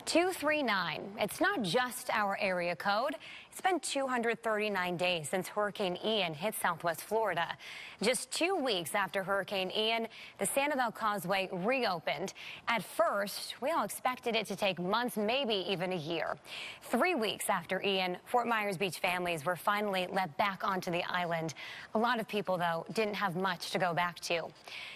239. It's not just our area code. It's been 239 days since Hurricane Ian hit Southwest Florida. Just 2 weeks after Hurricane Ian, the Sanibel Causeway reopened. At first, we all expected it to take months, maybe even a year. 3 weeks after Ian, Fort Myers Beach families were finally let back onto the island. A lot of people, though, didn't have much to go back to.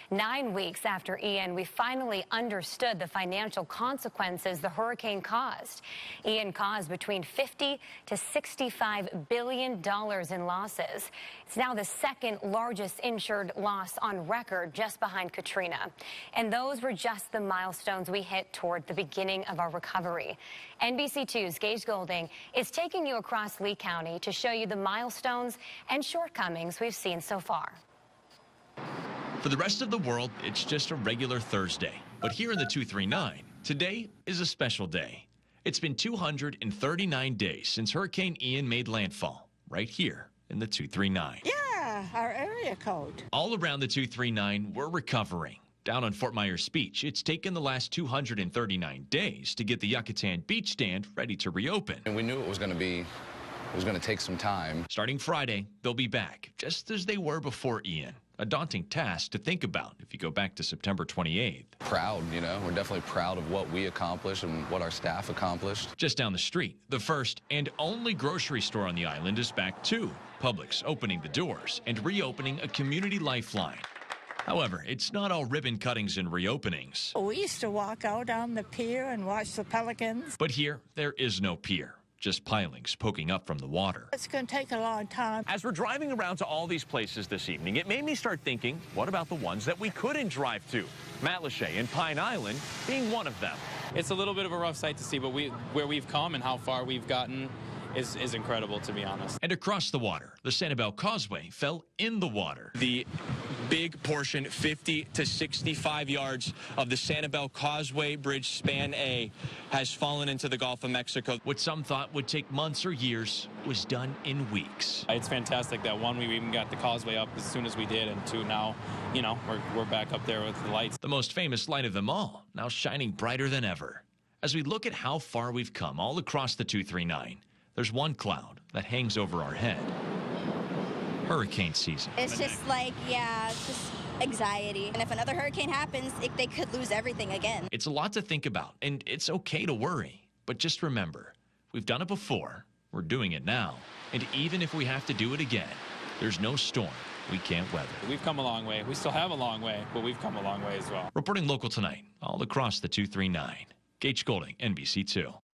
9 weeks after Ian, we finally understood the financial consequences the hurricane caused. Ian caused between $50 to $65 billion in losses. It's now the second largest insured loss on record, just behind Katrina. And those were just the milestones we hit toward the beginning of our recovery. NBC2's Gage Goulding is taking you across Lee County to show you the milestones and shortcomings we've seen so far. For the rest of the world, it's just a regular Thursday. But here in the 239, today is a special day. It's been 239 days since Hurricane Ian made landfall, right here in the 239. Yeah, our area code. All around the 239, we're recovering. Down on Fort Myers Beach, it's taken the last 239 days to get the Yucatan Beach stand ready to reopen. And we knew it was going to take some time. Starting Friday, they'll be back, just as they were before Ian. A daunting task to think about if you go back to September 28th. Proud, you know, we're definitely proud of what we accomplished and what our staff accomplished. Just down the street, the first and only grocery store on the island is back too. Publix opening the doors and reopening a community lifeline. However, it's not all ribbon cuttings and reopenings. We used to walk out on the pier and watch the pelicans. But here, there is no pier. Just pilings poking up from the water. It's going to take a long time. As we're driving around to all these places this evening, it made me start thinking, what about the ones that we couldn't drive to? Matlacha and Pine Island being one of them. It's a little bit of a rough sight to see, but where we've come and how far we've gotten is incredible, to be honest. And across the water, the Sanibel Causeway fell in the water. The big portion, 50 to 65 yards of the Sanibel Causeway Bridge Span A has fallen into the Gulf of Mexico. What some thought would take months or years was done in weeks. It's fantastic that, one, we even got the causeway up as soon as we did, and two, now, you know, we're back up there with the lights. The most famous light of them all, now shining brighter than ever. As we look at how far we've come all across the 239, there's one cloud that hangs over our head. Hurricane season. It's just like, yeah, it's just anxiety. And if another hurricane happens, they could lose everything again. It's a lot to think about, and it's okay to worry. But just remember, we've done it before, we're doing it now. And even if we have to do it again, there's no storm we can't weather. We've come a long way. We still have a long way, but we've come a long way as well. Reporting local tonight, all across the 239. Gage Goulding, NBC2.